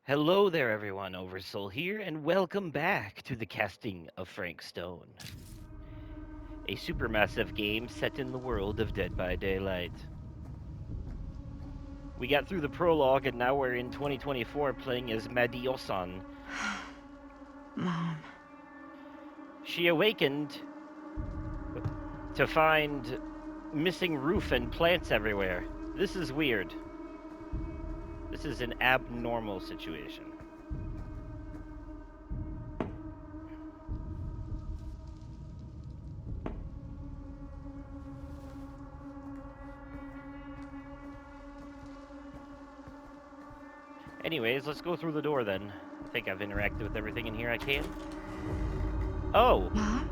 Hello there, everyone. Oversoul here, and welcome back to the casting of Frank Stone, a supermassive game set in the world of Dead by Daylight. We got through the prologue, and now we're in 2024 playing as Madiosan. Mom. She awakened to find missing roof and plants everywhere. This is weird. This is an abnormal situation. Anyways, let's go through the door then. I think I've interacted with everything in here I can. Oh! Mom?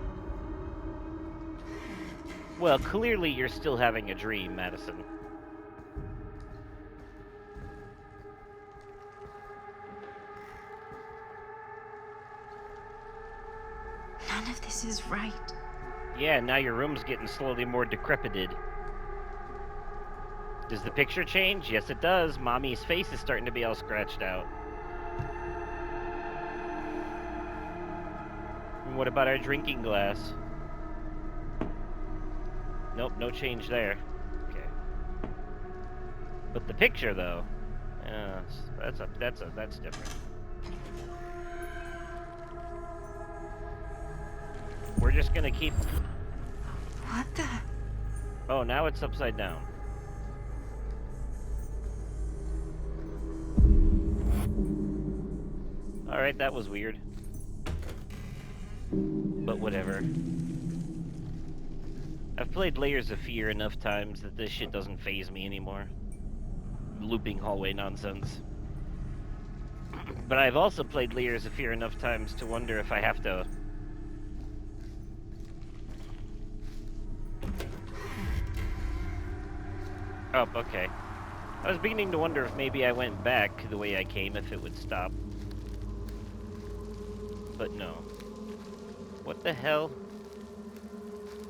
Well, clearly you're still having a dream, Madison. None of this is right. Yeah, now your room's getting slowly more decrepited. Does the picture change? Yes, it does. Mommy's face is starting to be all scratched out. And what about our drinking glass? Nope, no change there. Okay. But the picture, though, that's different. We're just gonna keep. What the? Oh, now it's upside down. All right, that was weird. But whatever. I've played Layers of Fear enough times that this shit doesn't faze me anymore. Looping hallway nonsense. But I've also played Layers of Fear enough times to wonder if I have to... Oh, okay. I was beginning to wonder if maybe I went back the way I came, if it would stop. But no. What the hell?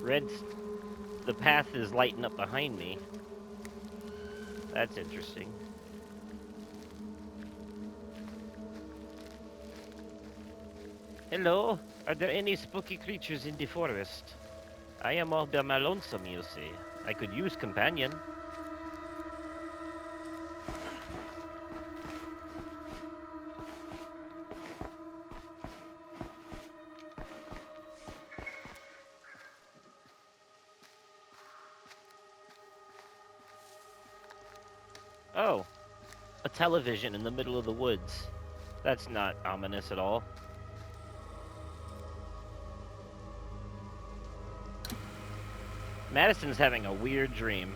The path is lighting up behind me. That's interesting. Hello? Are there any spooky creatures in the forest? I am all by my lonesome, you see. I could use companion. Oh, a television in the middle of the woods. That's not ominous at all. Madison's having a weird dream.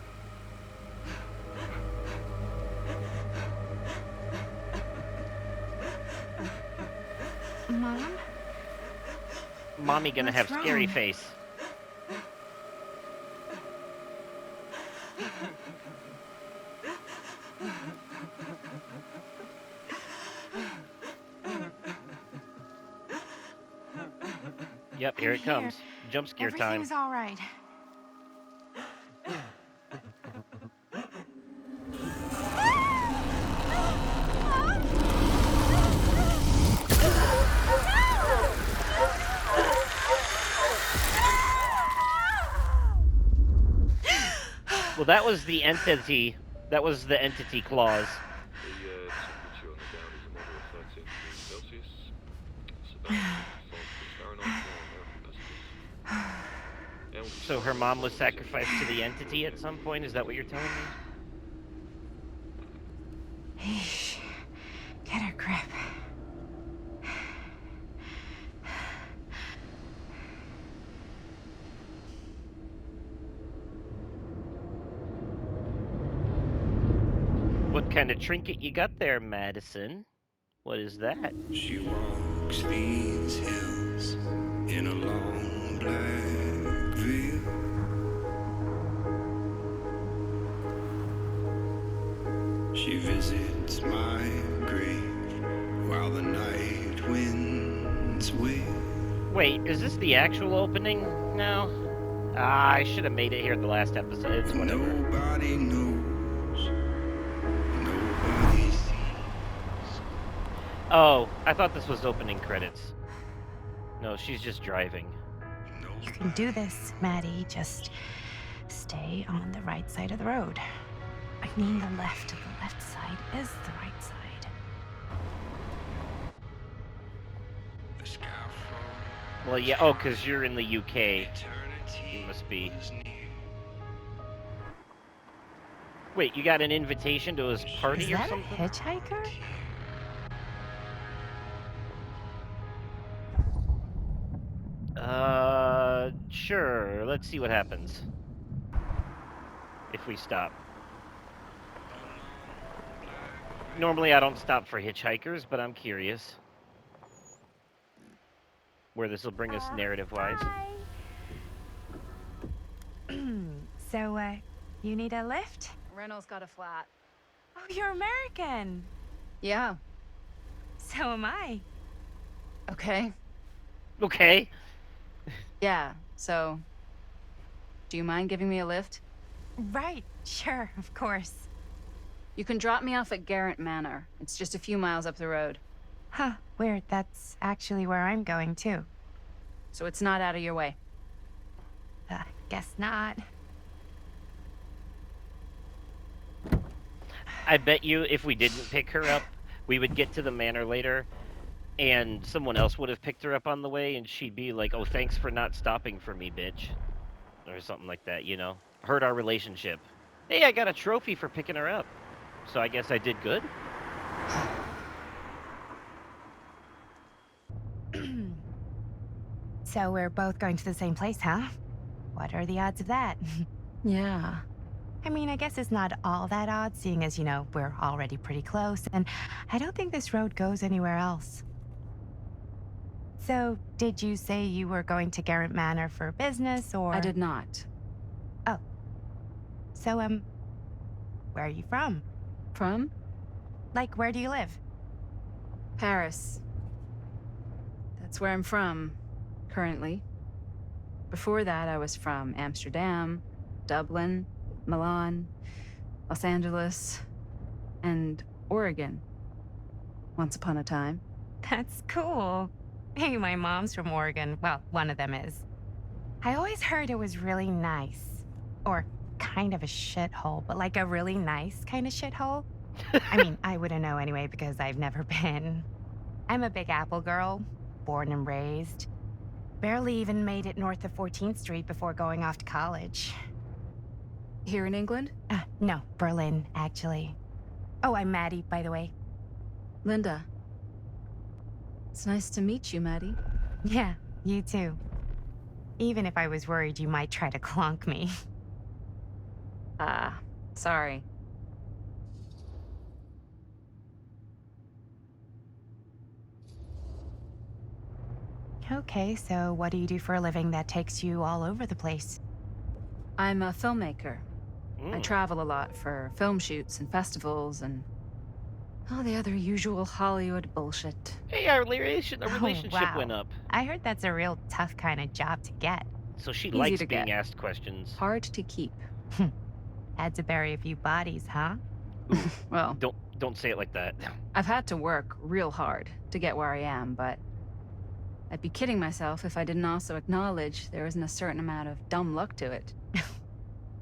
Mom? Mommy gonna What's have scary wrong? face. Yep, here I'm it here. comes. Jump scare time. Everything's all right. Well, that was the entity. That was the entity clause. The temperature on the ground is a moderate 13 degrees Celsius. Sebastian false Fahrenheit messages. So her mom was sacrificed to the entity at some point? Is that what you're telling me? Eesh. Get a grip. What kind of trinket you got there, Madison? What is that? She walks these hills in a long black veil. She visits my grave while the night winds wail. Wait, is this the actual opening now? Ah, I should have made it here in the last episode. It's whatever. Nobody knows. Nobody sees. Oh, I thought this was opening credits. No, she's just driving. You can do this, Maddie. Just stay on the right side of the road. I mean, the left side is the right side. The sky falls, Well, yeah. Oh, because you're in the UK. eternity You must be. was near. Wait, you got an invitation to his Is party or that a something? hitchhiker? Sure. Let's see what happens. If we stop. Normally I don't stop for hitchhikers, but I'm curious. Where this will bring us narrative-wise. Hi. So, you need a lift? Reynolds got a flat. Oh, you're American. Yeah. So am I. Okay. Okay. Yeah, so... Do you mind giving me a lift? Right, sure, of course. You can drop me off at Garrett Manor. It's just a few miles up the road. Huh, weird. That's actually where I'm going, too. So it's not out of your way. Guess not. I bet you if we didn't pick her up, we would get to the manor later, and someone else would have picked her up on the way, and she'd be like, "Oh, thanks for not stopping for me, bitch," or something like that. You know, hurt our relationship. Hey, I got a trophy for picking her up, so I guess I did good. So we're both going to the same place, huh? What are the odds of that? Yeah. I mean, I guess it's not all that odd, seeing as, you know, we're already pretty close, and I don't think this road goes anywhere else. So, did you say you were going to Garrett Manor for business, or...? I did not. Oh. So, where are you from? From? Like, where do you live? Paris. That's where I'm from, currently. Before that, I was from Amsterdam, Dublin, Milan, Los Angeles, and Oregon. Once upon a time. That's cool. Hey, my mom's from Oregon. Well, one of them is. I always heard it was really nice. Or kind of a shithole, but like a really nice kind of shithole. I mean, I wouldn't know anyway because I've never been. I'm a Big Apple girl, born and raised. Barely even made it north of 14th Street before going off to college. Here in England? No, Berlin, actually. Oh, I'm Maddie, by the way. Linda. It's nice to meet you, Maddie. Yeah, you too. Even if I was worried you might try to clonk me. Sorry. Okay, so what do you do for a living that takes you all over the place? I'm a filmmaker. I Mm. travel a lot for film shoots and festivals and all the other usual Hollywood bullshit. Hey, our relationship wow. went up. I heard that's a real tough kind of job to get. So she Easy likes to being get. asked questions. Hard to keep. Had to bury a few bodies, huh? Well, Don't say it like that. I've had to work real hard to get where I am, but I'd be kidding myself if I didn't also acknowledge there isn't a certain amount of dumb luck to it.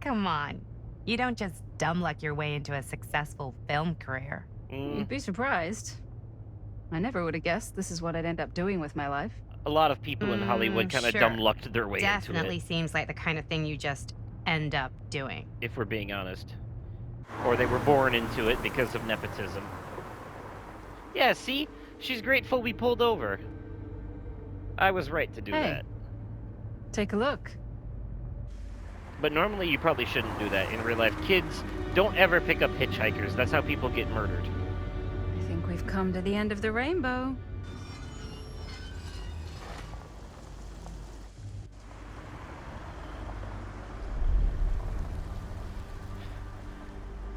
Come on. You don't just dumb luck your way into a successful film career. You'd be surprised. I never would have guessed this is what I'd end up doing with my life. A lot of people in Hollywood kind of sure. dumb lucked their way Definitely into it, seems like the kind of thing you just end up doing. if we're being honest. Or they were born into it because of nepotism. Yeah, see? She's grateful we pulled over. I was right to do Hey. that. Take a look. But normally you probably shouldn't do that in real life. Kids, don't ever pick up hitchhikers. That's how people get murdered. I think we've come to the end of the rainbow.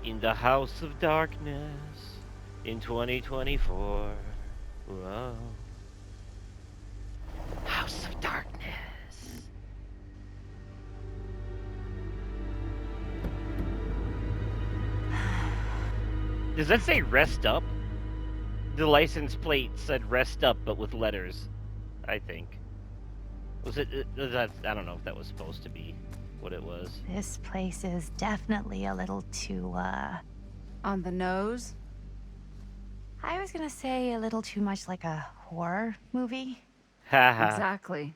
In the house of darkness, in 2024. Whoa. House of darkness. Does that say rest up? The license plate said "rest up," but with letters. I think. Was it? That I don't know if that was supposed to be what it was. This place is definitely a little too, On the nose? I was gonna say a little too much like a horror movie. Haha. Exactly.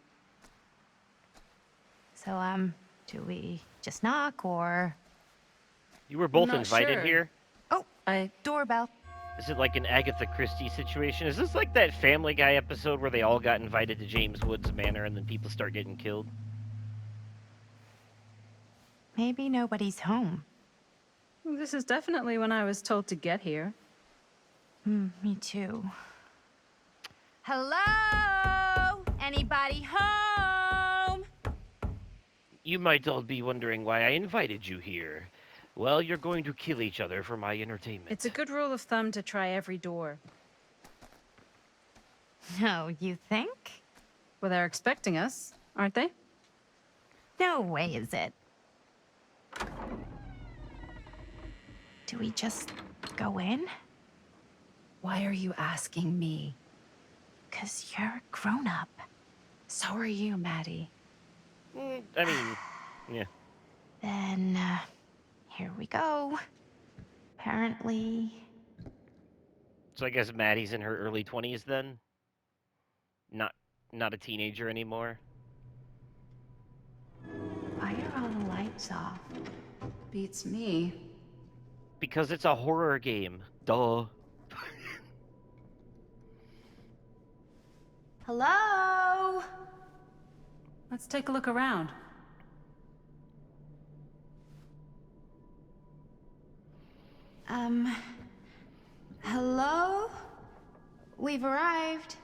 So, do we just knock or... You were both Not invited sure. here. Oh, I doorbell. Is it like an Agatha Christie situation? Is this like that Family Guy episode where they all got invited to James Woods Manor and then people start getting killed? Maybe nobody's home. This is definitely when I was told to get here. Me too. Hello? Anybody home? You might all be wondering why I invited you here. Well, you're going to kill each other for my entertainment. It's a good rule of thumb to try every door. No, you think? Well, they're expecting us, aren't they? No way is it. Do we just go in? Why are you asking me? 'Cause you're a grown-up. So are you, Maddie. I mean, yeah. Then, here we go. Apparently... So I guess Maddie's in her early 20s then? Not a teenager anymore? Why are all the lights off? Beats me. Because it's a horror game. Duh. Hello? Let's take a look around. Hello? We've arrived.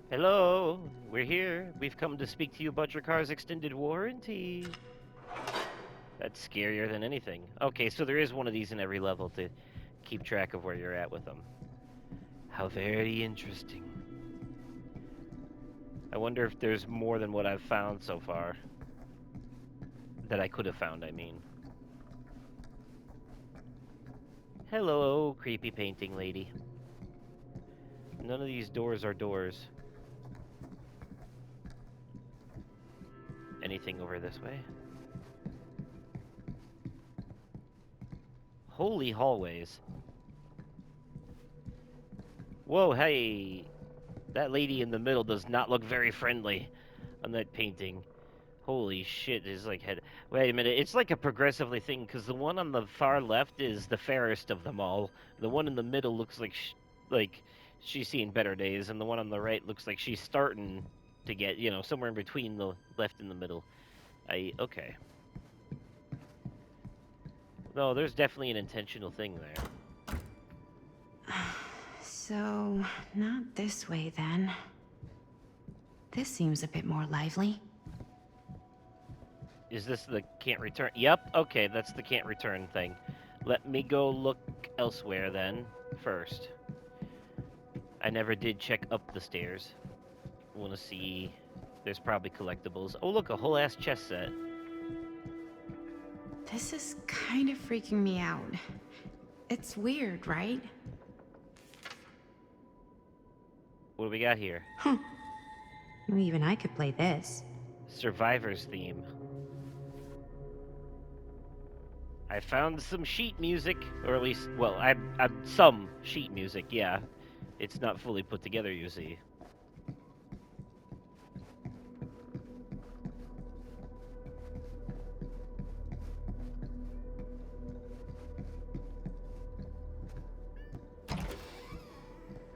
Hello, we're here. We've come to speak to you about your car's extended warranty. That's scarier than anything. Okay, so there is one of these in every level to keep track of where you're at with them. How very interesting. I wonder if there's more than what I've found so far. That I could have found, I mean. Hello, creepy painting lady. None of these doors are doors. Anything over this way? Holy hallways. Whoa, hey. That lady in the middle does not look very friendly on that painting. Holy shit, is like head. Wait a minute, it's like a progressively thing, because the one on the far left is the fairest of them all. The one in the middle looks like she's seen better days, and the one on the right looks like she's starting to get, you know, somewhere in between the left and the middle. Okay. No, there's definitely an intentional thing there. So, not this way then. This seems a bit more lively. Is this the can't return? Yep, okay, that's the can't return thing. Let me go look elsewhere then, first. I never did check up the stairs. Want to see... There's probably collectibles. Oh, look, a whole ass chess set. This is kind of freaking me out. It's weird, right? What do we got here? Even I could play this. Survivor's theme. I found some sheet music, or at least, well, I'm some sheet music, yeah. It's not fully put together, you see.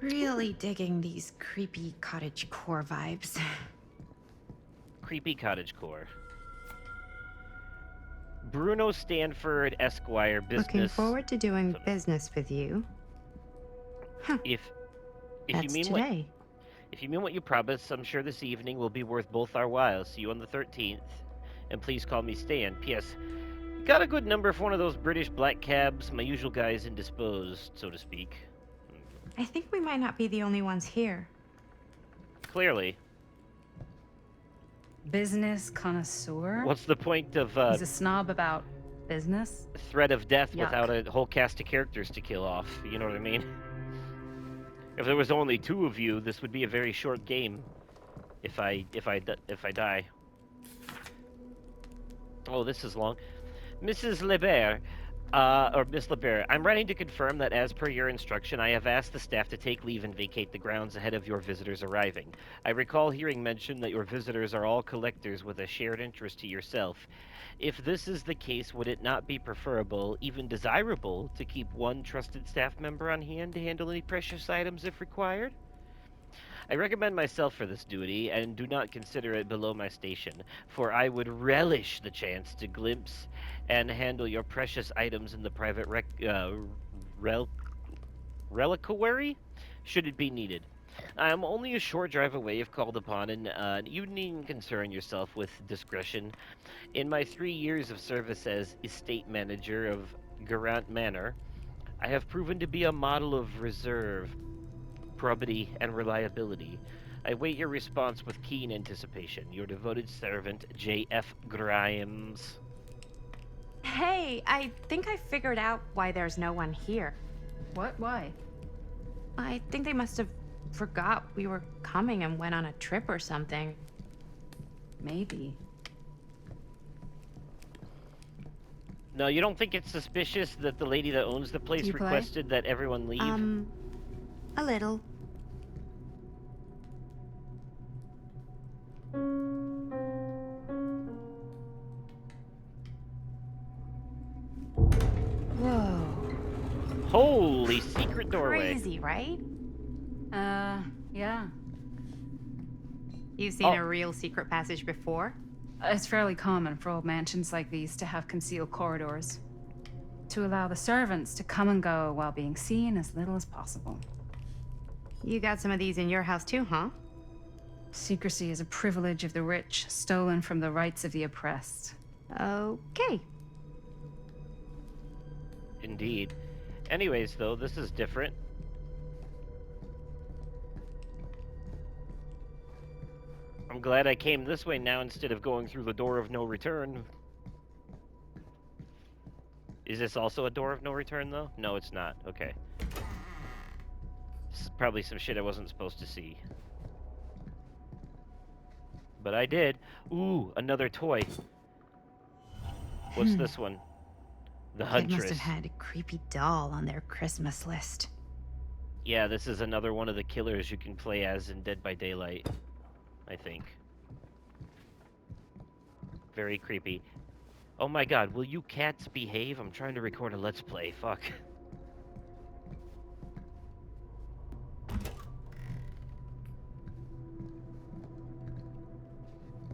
Really digging these creepy cottagecore vibes. Creepy cottagecore. Bruno Stanford Esquire business. Looking forward to doing business with you. If That's you mean today. if you mean what you promised, I'm sure this evening will be worth both our whiles. See you on the 13th, and please call me Stan. P.S. Got a good number for one of those British black cabs. My usual guy is indisposed, so to speak. I think we might not be the only ones here. Clearly. Business connoisseur? What's the point of He's a snob about Business? threat of death Yuck. without a whole cast of characters to kill off. You know what I mean? If there was only 2 of you, this would be a very short game. If I die. Oh, this is long. Mrs. Lebert, or Miss Lebert, I'm writing to confirm that as per your instruction, I have asked the staff to take leave and vacate the grounds ahead of your visitors arriving. I recall hearing mention that your visitors are all collectors with a shared interest to yourself. If this is the case, would it not be preferable, even desirable, to keep one trusted staff member on hand to handle any precious items if required? I recommend myself for this duty, and do not consider it below my station, for I would relish the chance to glimpse and handle your precious items in the private rel- reliquary, should it be needed. I am only a short drive away if called upon, and you needn't concern yourself with discretion. In my 3 years of service as estate manager of Garant Manor, I have proven to be a model of reserve, probity, and reliability. I wait your response with keen anticipation. Your devoted servant, J.F. Grimes. Hey, I think I figured out why there's no one here. What? Why? I think they must have forgot we were coming and went on a trip or something. Maybe. No, you don't think it's suspicious that the lady that owns the place Do you play? requested that everyone leave? A little. Whoa. Holy secret doorway. Crazy, right? Yeah. You've seen a real secret passage before? It's fairly common for old mansions like these to have concealed corridors, to allow the servants to come and go while being seen as little as possible. You got some of these in your house too, huh? Secrecy is a privilege of the rich, stolen from the rights of the oppressed. Okay. Indeed. Anyways, though, this is different. I'm glad I came this way now instead of going through the door of no return. Is this also a door of no return, though? No, it's not. Okay. This is probably some shit I wasn't supposed to see. But I did. Ooh, another toy. What's this one? The Kid Huntress. must have had a creepy doll on their Christmas list. Yeah, this is another one of the killers you can play as in Dead by Daylight, I think. Very creepy. Oh my god, will you cats behave? I'm trying to record a Let's Play. Fuck.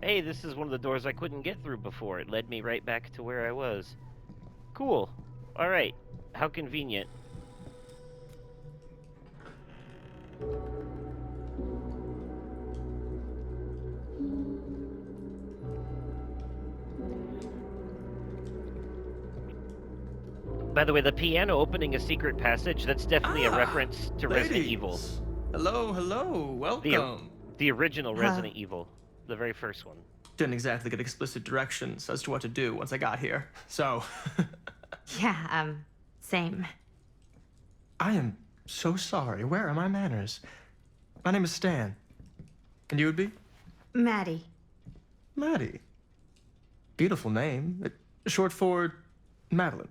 Hey, this is one of the doors I couldn't get through before. It led me right back to where I was. Cool. Alright. How convenient. By the way, the piano opening a secret passage, that's definitely a reference to Resident Evil. Hello, hello, welcome. The original Resident Evil. The very first one. Didn't exactly get explicit directions as to what to do once I got here, so... Yeah, same. I am so sorry. Where are my manners? My name is Stan. And you would be? Maddie. Maddie. Beautiful name. Short for Madeline.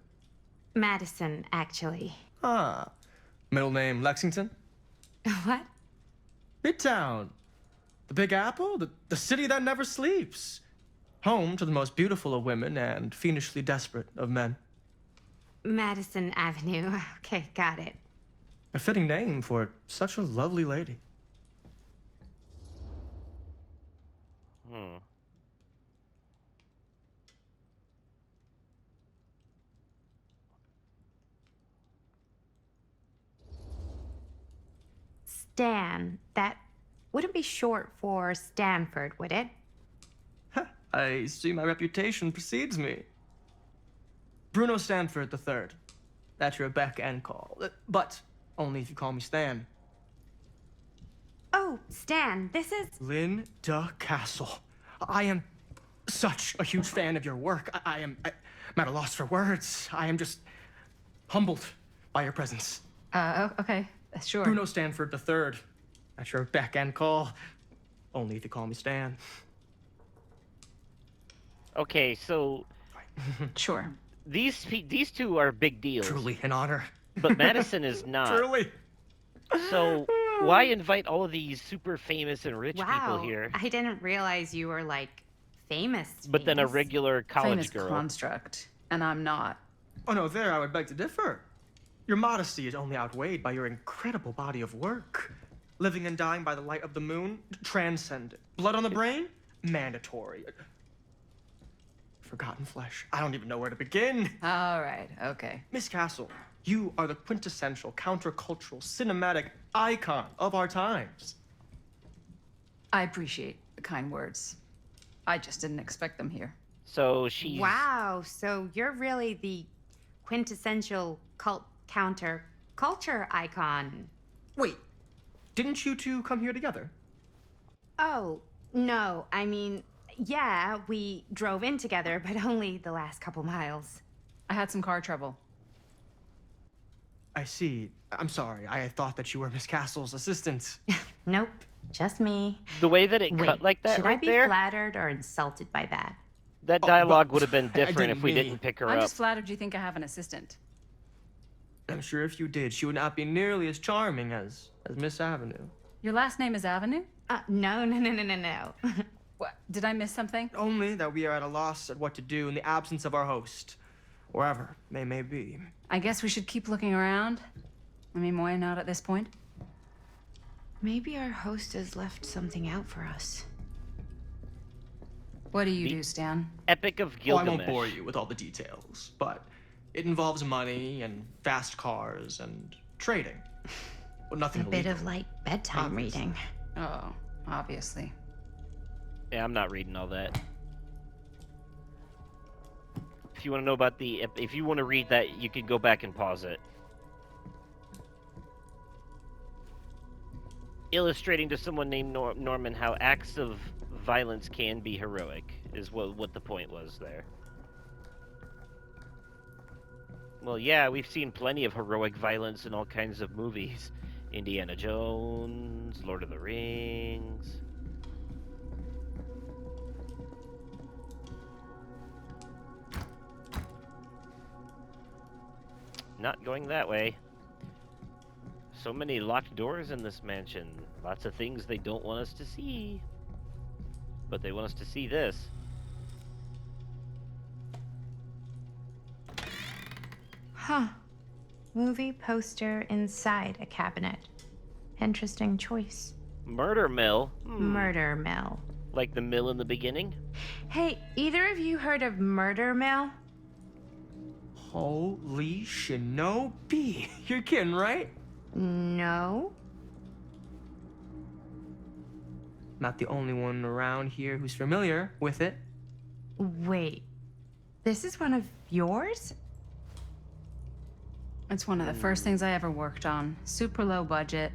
Madison, actually. Ah. Middle name Lexington? What? Midtown. The Big Apple? The city that never sleeps. Home to the most beautiful of women and fiendishly desperate of men. Madison Avenue. Okay, got it. A fitting name for such a lovely lady. Stan. That wouldn't be short for Stanford, would it? I see my reputation precedes me. Bruno Stanford III. At your beck and call. But only if you call me Stan. Oh, Stan, this is... Linda Castle. I am such a huge fan of your work. I'm at a loss for words. I am just humbled by your presence. Okay, sure. Bruno Stanford III. At your beck and call. Only if you call me Stan. Okay, so Sure. these two are big deals. Truly an honor. But Madison is not. Truly. So why invite all of these super famous and rich people Wow. here, I didn't realize you were like famous. but then a famous. regular college Famous girl? construct, and I'm not. Oh no, there I would beg to differ. Your modesty is only outweighed by your incredible body of work. Living and dying by the light of the moon, transcendent. Blood on the brain, mandatory. Forgotten flesh. I don't even know where to begin. All right, okay. Miss Castle, you are the quintessential countercultural cinematic icon of our times. I appreciate the kind words. I just didn't expect them here. So she's Wow. So you're really the quintessential cult counter culture icon. Wait, didn't you two come here together? Oh, no. I mean, yeah, we drove in together, but only the last couple miles. I had some car trouble. I see. I'm sorry. I thought that you were Miss Castle's assistant. Nope, just me. the way that it Wait, cut like that should right I be there. flattered or insulted by that? That Oh, dialogue but would have been I different didn't if we mean- didn't pick her I'm up. just flattered you think I have an assistant. I'm sure if you did, she would not be nearly as charming as Miss Avenue. Your last name is Avenue? No. What? Did I miss something? Only that we are at a loss at what to do in the absence of our host, wherever they may be. I guess we should keep looking around. I mean, why not at this point? Maybe our host has left something out for us. What do you do, Stan? Epic of Oh, I Gilgamesh. won't bore you with all the details, but it involves money and fast cars and trading. But nothing A bit illegal. of like bedtime Obviously. reading. Oh, obviously. Yeah, I'm not reading all that. If you want to know about if you want to read that, you can go back and pause it. Illustrating to someone named Norman how acts of violence can be heroic is what the point was there. Well, yeah, we've seen plenty of heroic violence in all kinds of movies. Indiana Jones, Lord of the Rings. Not going that way. So many locked doors in this mansion. Lots of things they don't want us to see. But they want us to see this. Huh. Movie poster inside a cabinet. Interesting choice. Murder mill? Murder Mill. Like the mill in the beginning? Hey, either of you heard of Murder Mill? Holy shinobi. You're kidding, right? No. Not the only one around here who's familiar with it. Wait. This is one of yours? It's one of the first things I ever worked on. Super low budget.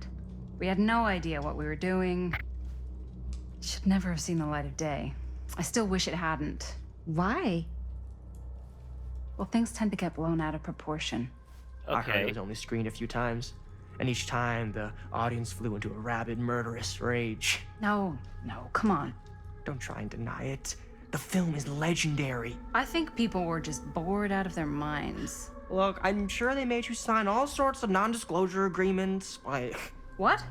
We had no idea what we were doing. Should never have seen the light of day. I still wish it hadn't. Why? Well, things tend to get blown out of proportion. I heard it Okay. was only screened a few times, and each time the audience flew into a rabid, murderous rage. No, come on. Don't try and deny it. The film is legendary. I think people were just bored out of their minds. Look, I'm sure they made you sign all sorts of non-disclosure agreements. Like, What?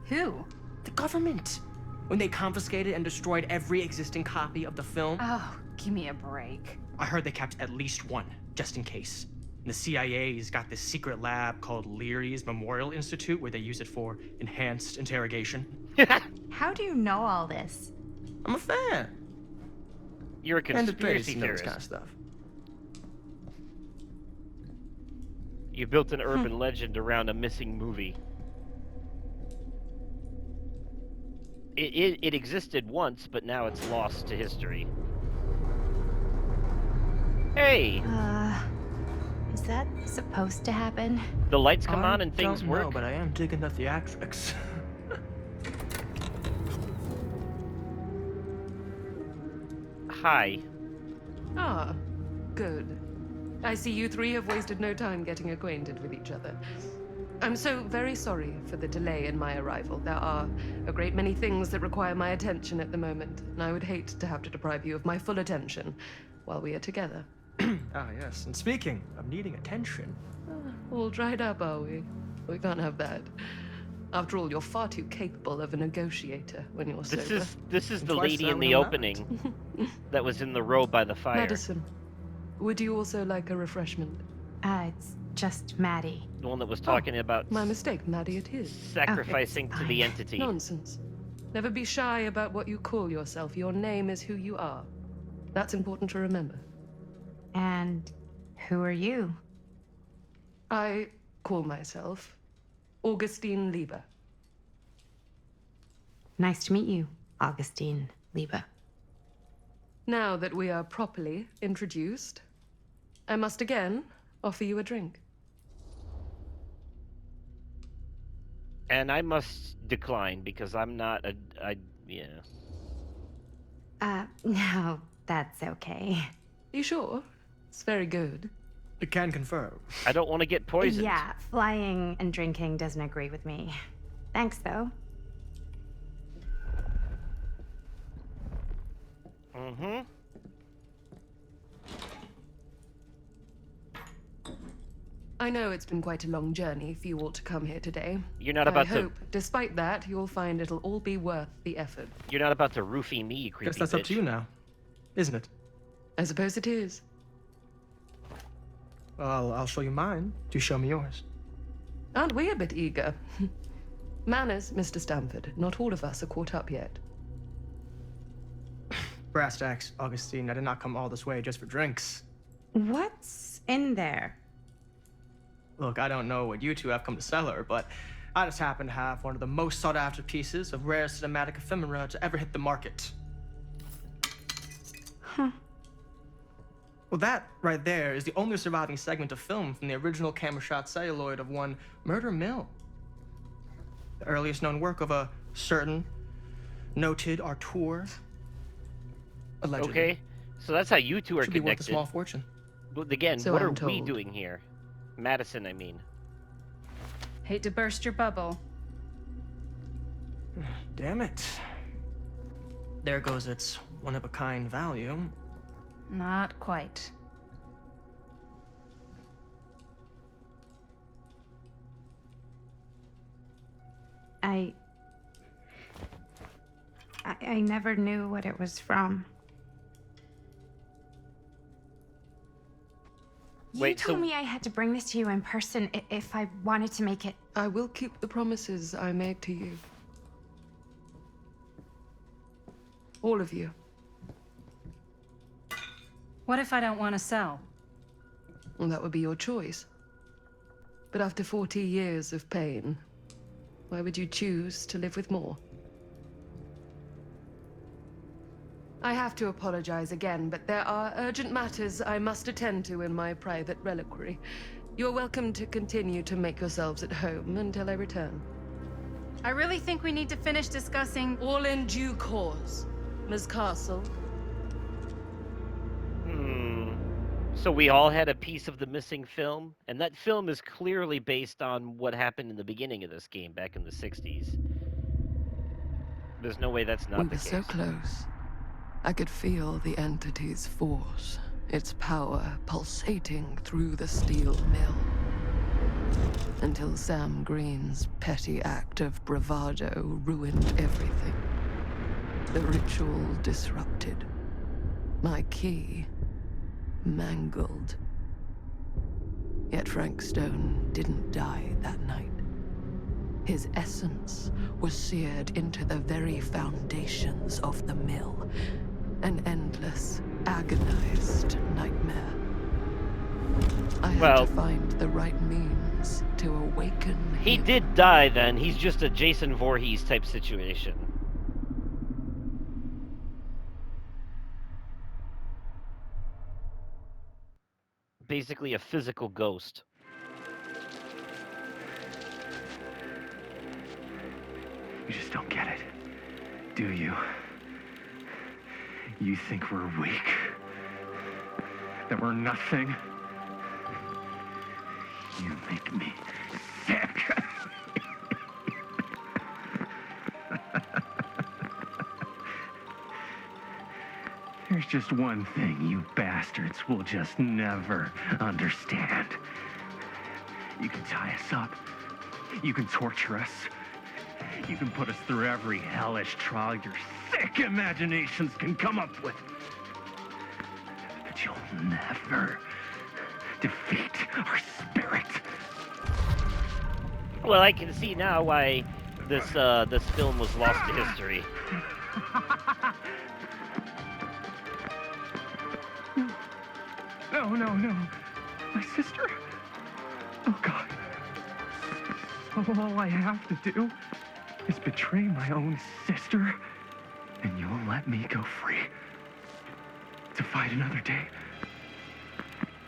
Who? the government. When they confiscated and destroyed every existing copy of the film, Oh, give me a break. I heard they kept at least one, just in case. The CIA's got this secret lab called Leary's Memorial Institute where they use it for enhanced interrogation. How do you know all this? I'm a fan. You're a And it pays conspiracy to know this theorist. kind of stuff. You built an urban legend around a missing movie. It existed once, but now it's lost to history. Hey! Is that supposed to happen? The lights come I on and things don't work? know, but I am digging the theatrics. Hi. Oh, good. I see you three have wasted no time getting acquainted with each other. I'm so very sorry for the delay in my arrival. There are a great many things that require my attention at the moment, and I would hate to have to deprive you of my full attention while we are together. Ah, yes. And speaking of needing attention, All dried up, are we? We can't have that. After all, you're far too capable of a negotiator when you're sober. This is And the twice lady that in when the I'm not. opening that was in the row by the fire. Madison, would you also like a refreshment? It's just Maddie. The one that was talking about My mistake, Maddie it is. sacrificing it's to the fine. entity. Nonsense. Never be shy about what you call yourself. Your name is who you are. That's important to remember. And who are you? I call myself Augustine Lieber. Nice to meet you, Augustine Lieber. Now that we are properly introduced, I must again offer you a drink. And I must decline because I'm not yeah. No, that's okay. You sure? It's very good. I can confirm. I don't want to get poisoned. Yeah, flying and drinking doesn't agree with me. Thanks, though. Mm-hmm. I know it's been quite a long journey for you all to come here today. You're not about I hope, despite that, you'll find it'll all be worth the effort. You're not about to roofie me, you creepy Guess that's bitch. up to you now, isn't it? I suppose it is. Well, I'll show you mine. Do show me yours. Aren't we a bit eager? Manners, Mr. Stamford. Not all of us are caught up yet. Brass tacks, Augustine. I did not come all this way just for drinks. What's in there? Look, I don't know what you two have come to cellar, but I just happen to have one of the most sought-after pieces of rare cinematic ephemera to ever hit the market. Huh. Well, that right there is the only surviving segment of film from the original camera shot celluloid of one Murder Mill. The earliest known work of a certain noted auteur. Allegedly. Okay, so that's how you two are Should be worth a connected. small fortune. But again, So what I'm are we told. doing here? Madison, I mean. Hate to burst your bubble. Damn it. There goes its one-of-a-kind value. Not quite. I never knew what it was from. You Wait, told so- me I had to bring this to you in person if I wanted to make it. I will keep the promises I made to you. All of you. What if I don't want to sell? Well, that would be your choice. But after 40 years of pain, why would you choose to live with more? I have to apologize again, but there are urgent matters I must attend to in my private reliquary. You're welcome to continue to make yourselves at home until I return. I really think we need to finish discussing. All in due course, Ms. Castle. So we all had a piece of the missing film, and that film is clearly based on what happened in the beginning of this game back in the 60s. There's no way that's not We the were case. so close. I could feel the entity's force, its power pulsating through the steel mill. Until Sam Green's petty act of bravado ruined everything. The ritual disrupted. My key mangled. Yet Frank Stone didn't die that night. His essence was seared into the very foundations of the mill. An endless, agonized nightmare. I had Well- to find the right means to awaken He him. did die then. He's just a Jason Voorhees type situation. Basically a physical ghost. You just don't get it, do you? You think we're weak? That we're nothing? You make me sick. There's just one thing you bastards will just never understand. You can tie us up. You can torture us. You can put us through every hellish trial your sick imaginations can come up with. But you'll never defeat our spirit. Well, I can see now why this film was lost to history. No, no, no. My sister? Oh, God. All I have to do is betray my own sister, and you'll let me go free to fight another day.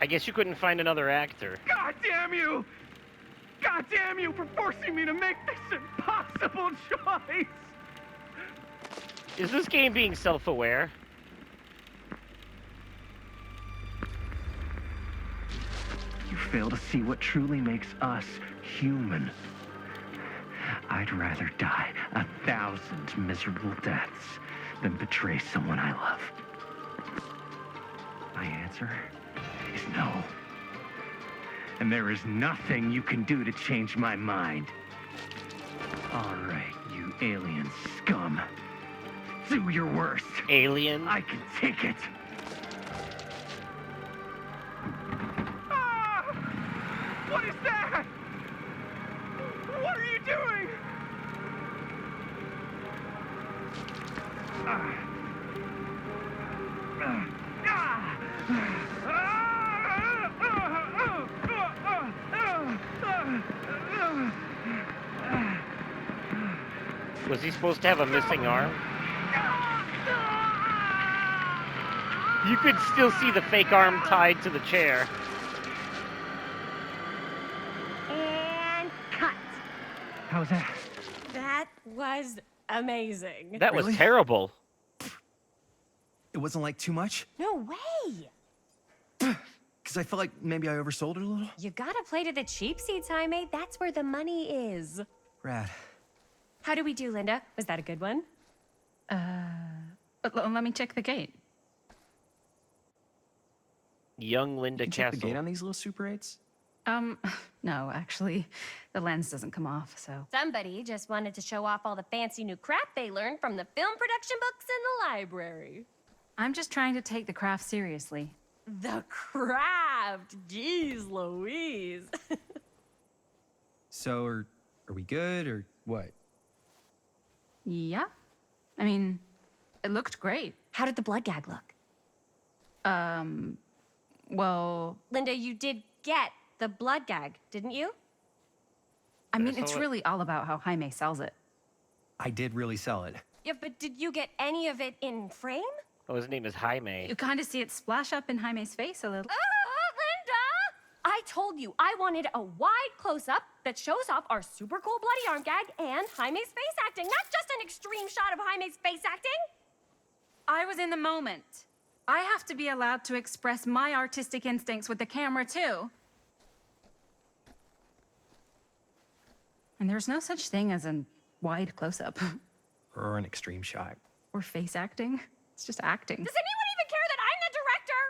I guess you couldn't find another actor. God damn you! God damn you for forcing me to make this impossible choice! Is this game being self-aware? You fail to see what truly makes us human. I'd rather die 1,000 miserable deaths than betray someone I love. My answer is no. And there is nothing you can do to change my mind. All right, you alien scum. Do your worst. Alien? I can take it. Ah! What is that? What are you doing? Was he supposed to have a missing arm? You could still see the fake arm tied to the chair. And cut. How's that? That was amazing. That Really? was terrible. It wasn't like too much? No way. Because I felt like maybe I oversold it a little? You gotta play to the cheap seats, Jaime. That's where the money is. Rad. How did we do, Linda? Was that a good one? Let me check the gate. Young Linda You check the Castle. gate on these little Super 8s? No, actually, the lens doesn't come off, so. Somebody just wanted to show off all the fancy new crap they learned from the film production books in the library. I'm just trying to take the craft seriously. The craft! Jeez Louise. So, are we good, or what? Yeah. I mean, it looked great. How did the blood gag look? Well, Linda, you did get the blood gag, didn't you? I mean, saw it's it. really all about how Jaime sells it. I did really sell it. Yeah, but did you get any of it in frame? Oh, his name is Jaime. You kind of see it splash up in Jaime's face a little. Linda! I told you I wanted a wide close-up that shows off our super cool bloody arm gag and Jaime's face acting, not just an extreme shot of Jaime's face acting. I was in the moment. I have to be allowed to express my artistic instincts with the camera, too. And there's no such thing as a wide close-up. Or an extreme shot. Or face acting. It's just acting. Does anyone even care that I'm the director?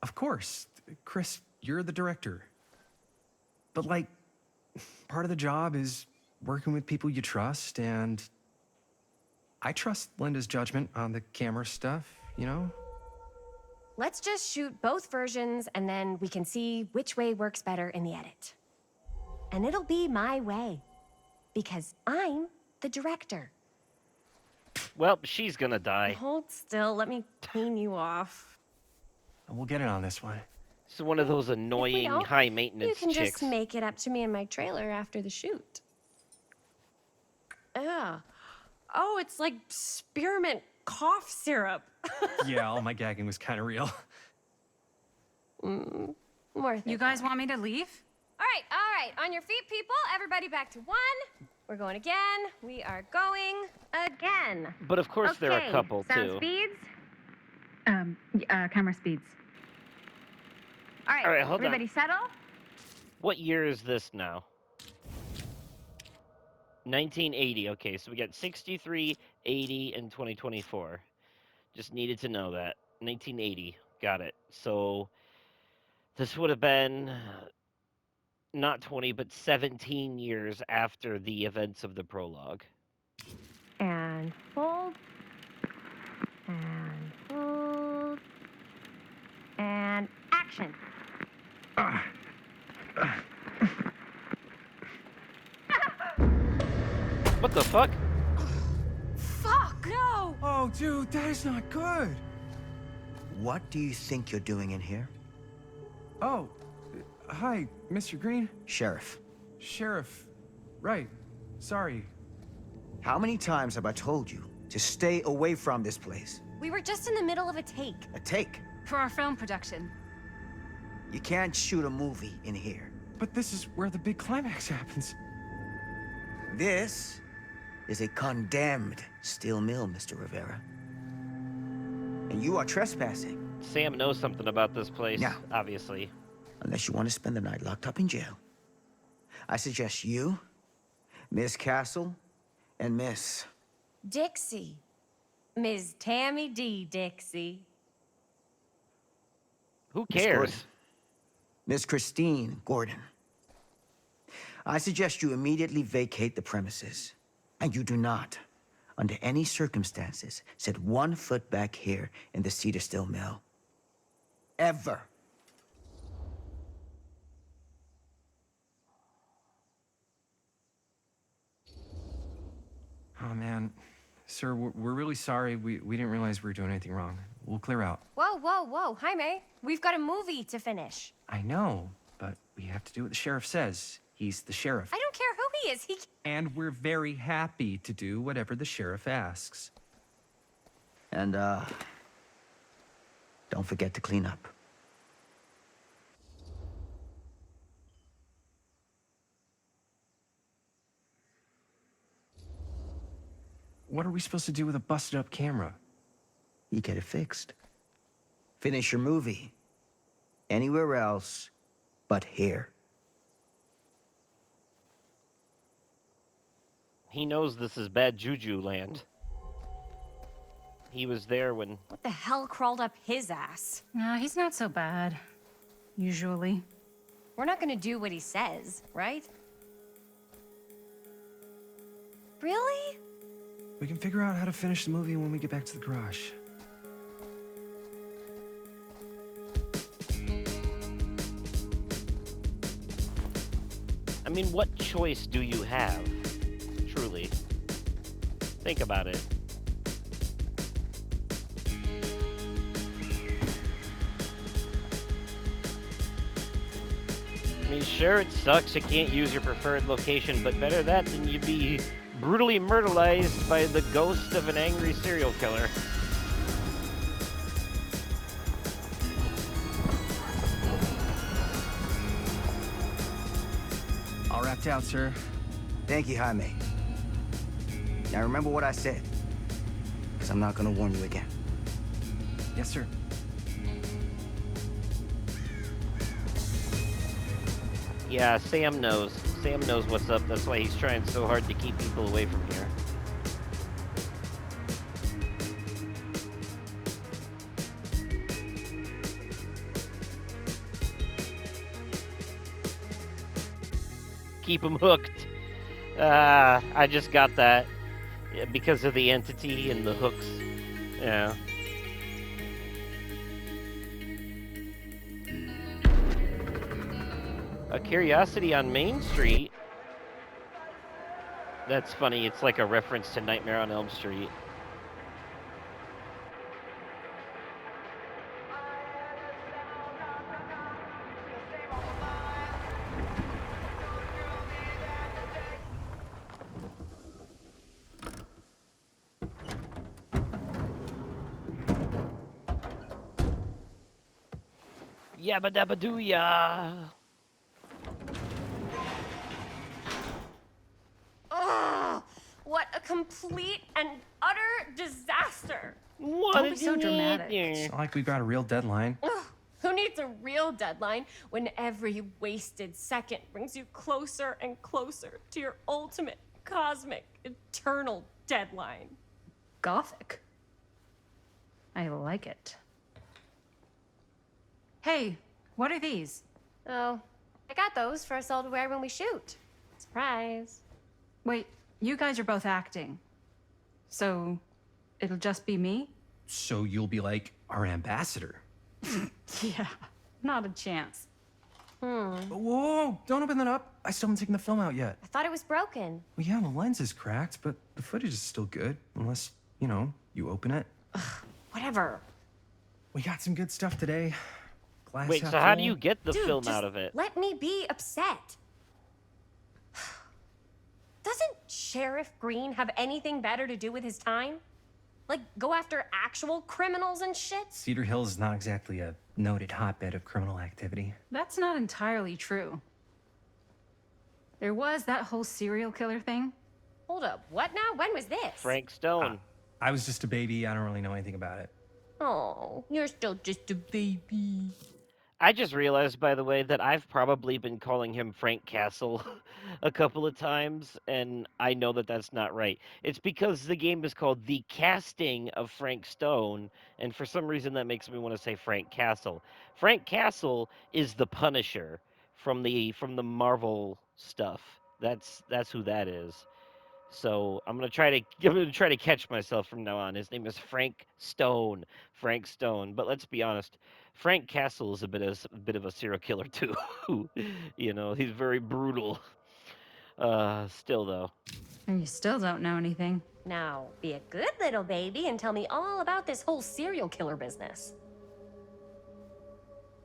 Of course. Chris, you're the director. But, like, part of the job is working with people you trust, and I trust Linda's judgment on the camera stuff, you know? Let's just shoot both versions and then we can see which way works better in the edit. And it'll be my way. Because I'm the director. Well, she's gonna die. Hold still, let me clean you off. And we'll get it on this one. This is one of those If we annoying don't, high maintenance you can chicks. just make it up to me in my trailer after the shoot. Yeah. Oh, it's like spearmint cough syrup. Yeah, all my gagging was kind of real. Worth it. You guys want me to leave? All right, on your feet, people. Everybody back to 1, We're going again. We are going again. But of course there are a couple, sound too. speeds. Camera speeds. All right, All right, hold on. everybody settle. What year is this now? 1980. Okay, so we got 63, 80, and 2024. Just needed to know that. 1980. Got it. So this would have been not 20, but 17 years after the events of the prologue. And hold. And hold. And action. What the fuck? Fuck! No! Oh, dude, that is not good. What do you think you're doing in here? Oh, hi, Mr. Green. Sheriff. Sheriff. Right. Sorry. How many times have I told you to stay away from this place? We were just in the middle of a take. A take. For our film production. You can't shoot a movie in here. But this is where the big climax happens. This is a condemned steel mill, Mr. Rivera. And you are trespassing. Sam knows something about this place, Now. obviously. Unless you want to spend the night locked up in jail. I suggest you, Miss Castle, and Miss... Dixie. Ms. Tammy D. Dixie. Who Miss cares? Gordon. Miss Christine Gordon. I suggest you immediately vacate the premises. And you do not, under any circumstances, set 1 foot back here in the Cedar Still Mill. Ever. Oh, man. Sir, we're really sorry. We didn't realize we were doing anything wrong. We'll clear out. Whoa, whoa, whoa. Jaime, we've got a movie to finish. I know, but we have to do what the sheriff says. He's the sheriff. I don't care who he is. And we're very happy to do whatever the sheriff asks. And, don't forget to clean up. What are we supposed to do with a busted up camera? You get it fixed. Finish your movie. Anywhere else but here. He knows this is bad juju land. He was there when... What the hell crawled up his ass? Nah, he's not so bad. Usually. We're not gonna do what he says, right? Really? We can figure out how to finish the movie when we get back to the garage. I mean, what choice do you have? Truly. Think about it. I mean, sure, it sucks you can't use your preferred location, but better that than you'd be brutally murderized by the ghost of an angry serial killer. All wrapped out, sir. Thank you, Jaime. Now remember what I said, because I'm not gonna warn you again. Yes, sir. Yeah, Sam knows. Sam knows what's up. That's why he's trying so hard to keep people away from here. Keep him hooked. I just got that. Yeah, because of the entity and the hooks. Yeah. A Curiosity on Main Street. That's funny. It's like a reference to Nightmare on Elm Street. Yabba dabba doo ya. complete and utter disaster. What Don't did be so you dramatic. need It's here? not like we've got a real deadline. Ugh, who needs a real deadline when every wasted second brings you closer and closer to your ultimate, cosmic, eternal deadline? Gothic. I like it. Hey, what are these? Oh, I got those for us all to wear when we shoot. Surprise. Wait, you guys are both acting. So, it'll just be me? So you'll be like our ambassador. Yeah, not a chance. Whoa, don't open that up. I still haven't taken the film out yet. I thought it was broken. Well, yeah, the lens is cracked, but the footage is still good. Unless, you open it. Whatever. We got some good stuff today. Glass Wait, half so how do full. you get the Dude, film just out of it? let me be upset. Doesn't Sheriff Green have anything better to do with his time? Like, go after actual criminals and shit? Cedar Hills is not exactly a noted hotbed of criminal activity. That's not entirely true. There was that whole serial killer thing. Hold up, what now? When was this? Frank Stone. I was just a baby. I don't really know anything about it. Oh, you're still just a baby. I just realized, by the way, that I've probably been calling him Frank Castle a couple of times, and I know that that's not right. It's because the game is called The Casting of Frank Stone, and for some reason that makes me want to say Frank Castle. Frank Castle is the Punisher from the Marvel stuff. That's who that is. So I'm gonna try to catch myself from now on. His name is Frank Stone. Frank Stone. But let's be honest, Frank Castle is a bit of a serial killer too. He's very brutal. Still though. And you still don't know anything. Now, be a good little baby and tell me all about this whole serial killer business.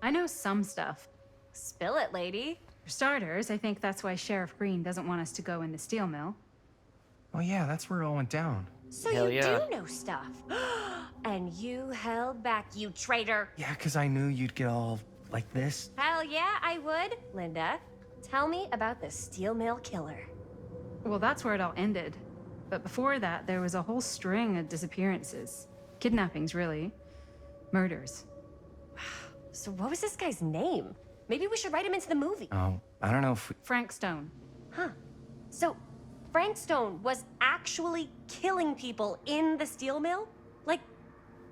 I know some stuff. Spill it, lady. For starters, I think that's why Sheriff Green doesn't want us to go in the steel mill. Oh yeah, that's where it all went down. So Hell you yeah. do know stuff. And you held back, you traitor. Yeah, 'cause I knew you'd get all like this. Hell yeah, I would. Linda, tell me about the steel mill killer. Well, that's where it all ended. But before that, there was a whole string of disappearances. Kidnappings, really. Murders. So what was this guy's name? Maybe we should write him into the movie. Oh, I don't know if we... Frank Stone. Huh. So Frank Stone was actually killing people in the steel mill? Like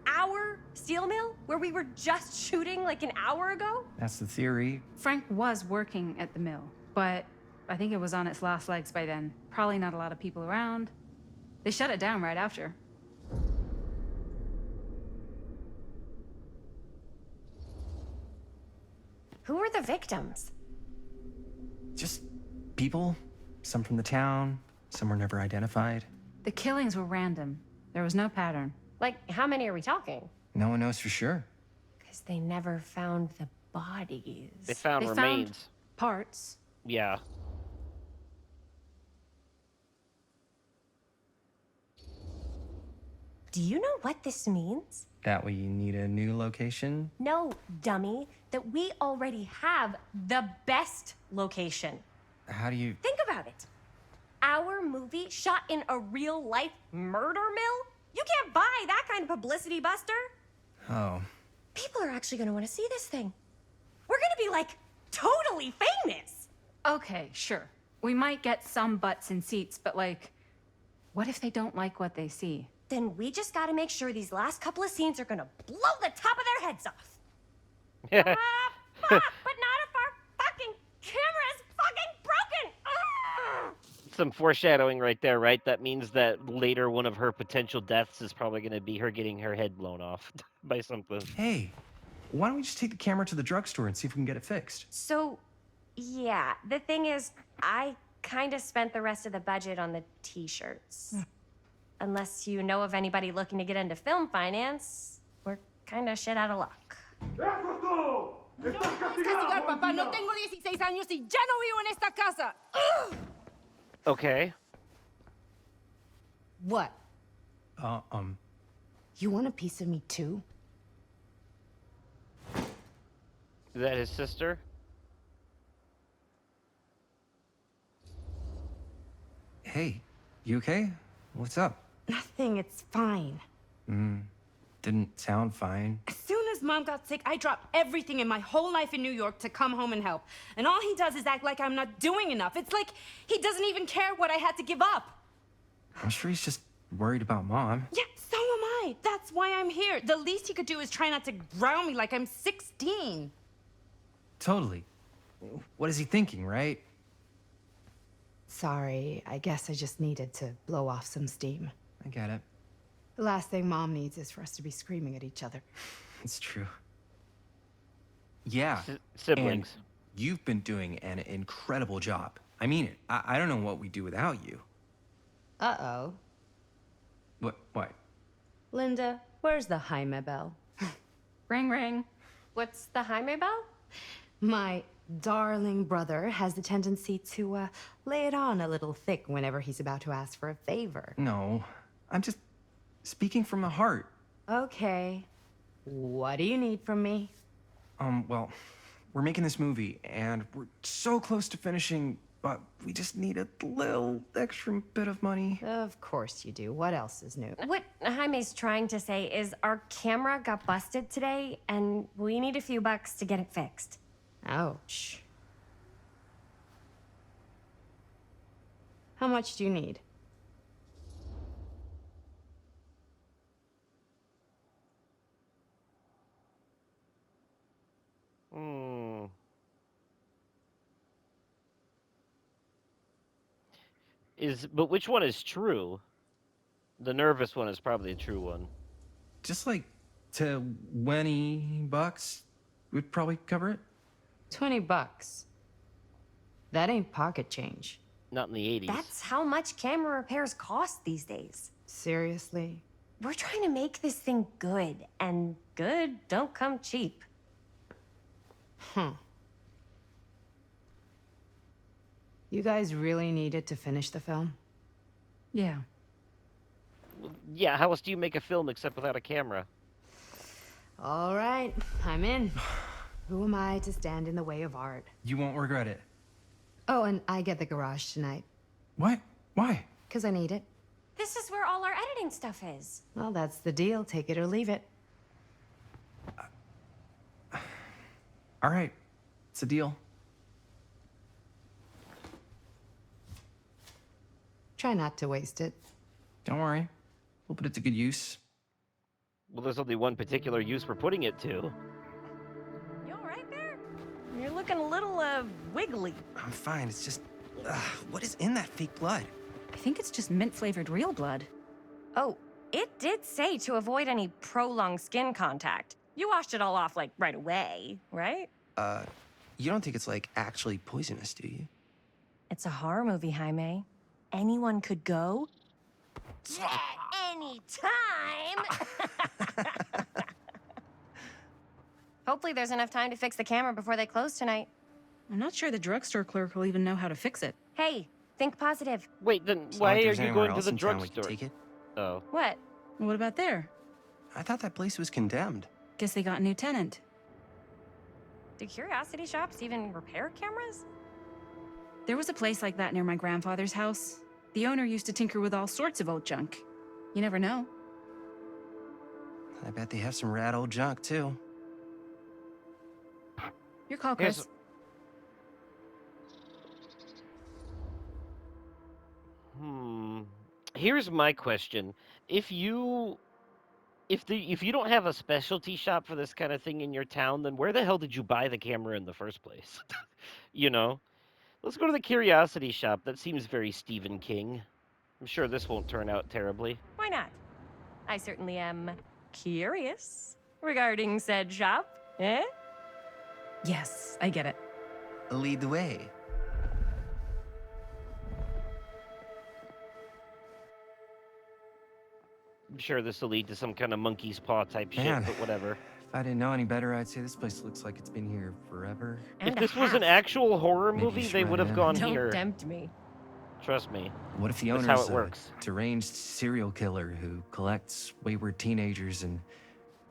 our steel mill? Where we were just shooting like an hour ago? That's the theory. Frank was working at the mill, but I think it was on its last legs by then. Probably not a lot of people around. They shut it down right after. Who were the victims? Just people. Some from the town. Some were never identified. The killings were random. There was no pattern. Like, how many are we talking? No one knows for sure. Because they never found the bodies. They found They remains. found parts. Yeah. Do you know what this means? That we need a new location? No, dummy. That we already have the best location. How do you... Think about it. Our movie shot in a real-life murder mill? You can't buy that kind of publicity, Buster. Oh. People are actually gonna want to see this thing. We're gonna be, like, totally famous. Okay, sure. We might get some butts in seats, but like, what if they don't like what they see? Then we just gotta make sure these last couple of scenes are gonna blow the top of their heads off. Fuck, but not if our fucking camera's fucking broken. Ugh. Some foreshadowing right there, right? That means that later one of her potential deaths is probably going to be her getting her head blown off by something. Hey, why don't we just take the camera to the drugstore and see if we can get it fixed? So, yeah, the thing is, I kind of spent the rest of the budget on the t-shirts. Unless you know of anybody looking to get into film finance, we're kind of shit out of luck. Castigar, papá. No tengo 16 años y ya no vivo en esta casa. Okay. What? You want a piece of me too? Is that his sister? Hey, you okay? What's up? Nothing, it's fine. Didn't sound fine. As soon as Mom got sick, I dropped everything in my whole life in New York to come home and help. And all he does is act like I'm not doing enough. It's like he doesn't even care what I had to give up. I'm sure he's just worried about Mom. Yeah, so am I. That's why I'm here. The least he could do is try not to ground me like I'm 16. Totally. What is he thinking, right? Sorry, I guess I just needed to blow off some steam. I get it. The last thing Mom needs is for us to be screaming at each other. It's true. Yeah. Siblings. And you've been doing an incredible job. I mean it. I don't know what we'd do without you. Uh-oh. What? Linda, where's the Jaime bell? Ring, ring. What's the Jaime bell? My darling brother has the tendency to lay it on a little thick whenever he's about to ask for a favor. No. I'm just speaking from the heart. Okay. What do you need from me? Well, we're making this movie, and we're so close to finishing, but we just need a little extra bit of money. Of course you do. What else is new? What Jaime's trying to say is our camera got busted today, and we need a few bucks to get it fixed. Ouch. How much do you need? But which one is true? The nervous one is probably a true one. Just like $20 would probably cover it. $20. That ain't pocket change. Not in the 80s. That's how much camera repairs cost these days. Seriously? We're trying to make this thing good, and good don't come cheap. You guys really needed to finish the film? Yeah. Yeah, how else do you make a film except without a camera? All right, I'm in. Who am I to stand in the way of art? You won't regret it. Oh, and I get the garage tonight. What? Why? Because I need it. This is where all our editing stuff is. Well, that's the deal. Take it or leave it. All right. It's a deal. Try not to waste it. Don't worry. We'll put it to good use. Well, there's only one particular use we're putting it to. You all right there? You're looking a little, wiggly. I'm fine. It's just... what is in that fake blood? I think it's just mint-flavored real blood. Oh, it did say to avoid any prolonged skin contact. You washed it all off, like, right away, right? You don't think it's, like, actually poisonous, do you? It's a horror movie, Jaime. Anyone could go. Yeah, anytime! Hopefully there's enough time to fix the camera before they close tonight. I'm not sure the drugstore clerk will even know how to fix it. Hey, think positive. Wait, then It's not why like are there's you anywhere going to else the in town we could drugstore? take it? Oh. What? What about there? I thought that place was condemned. Guess they got a new tenant. Do curiosity shops even repair cameras? There was a place like that near my grandfather's house. The owner used to tinker with all sorts of old junk. You never know. I bet they have some rad old junk, too. Your call, Chris. Here's my question. If you don't have a specialty shop for this kind of thing in your town, then where the hell did you buy the camera in the first place? You know? Let's go to the curiosity shop. That seems very Stephen King. I'm sure this won't turn out terribly. Why not? I certainly am curious regarding said shop. Eh? Yes, I get it. Lead the way. I'm sure this will lead to some kind of monkey's paw type Man. shit, but whatever. If I didn't know any better, I'd say this place looks like it's been here forever. If this was an actual horror Maybe you movie, should they write would it have in. gone Don't here. tempt me. Trust me. What if the That's owner's how it works. a deranged serial killer who collects wayward teenagers and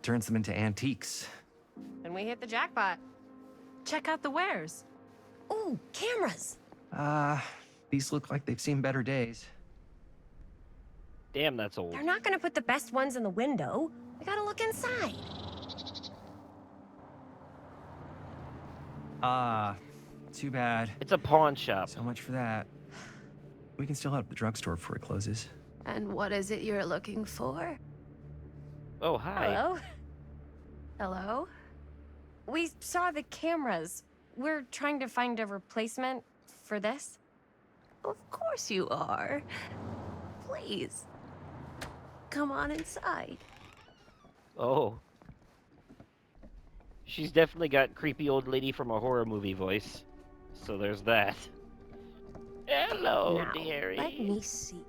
turns them into antiques? Then we hit the jackpot. Check out the wares. Ooh, cameras. These look like they've seen better days. Damn, that's old. They're not gonna put the best ones in the window. We gotta look inside. Too bad. It's a pawn shop. So much for that. We can still head up the drugstore before it closes. And what is it you're looking for? Oh, hi. Hello? Hello? We saw the cameras. We're trying to find a replacement for this. Of course you are. Please. Come on inside. Oh. She's definitely got creepy old lady from a horror movie voice. So there's that. Hello, Now, dearie. let me see.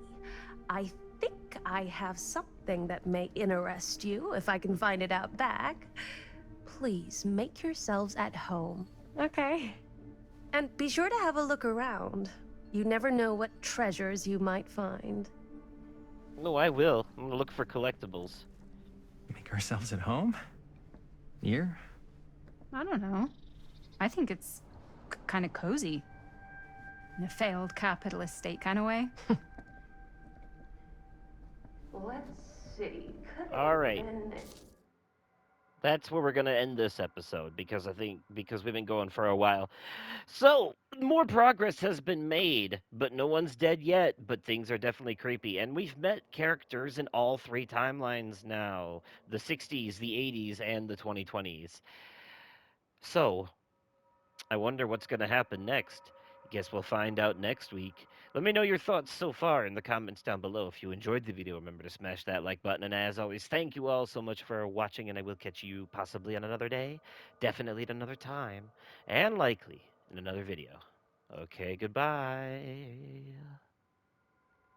I think I have something that may interest you if I can find it out back. Please make yourselves at home. Okay. And be sure to have a look around. You never know what treasures you might find. No, I will. I'm gonna look for collectibles. Make ourselves at home? Here? I don't know. I think it's kind of cozy. In a failed capitalist state kind of way. Let's see. All right. That's where we're gonna end this episode because we've been going for a while. So more progress has been made, but no one's dead yet. But things are definitely creepy, and we've met characters in all three timelines now: the '60s, the '80s, and the 2020s. So I wonder what's gonna happen next. Guess we'll find out next week. Let me know your thoughts so far in the comments down below. If you enjoyed the video, remember to smash that like button. And as always, thank you all so much for watching, and I will catch you possibly on another day, definitely at another time, and likely in another video. Okay, goodbye.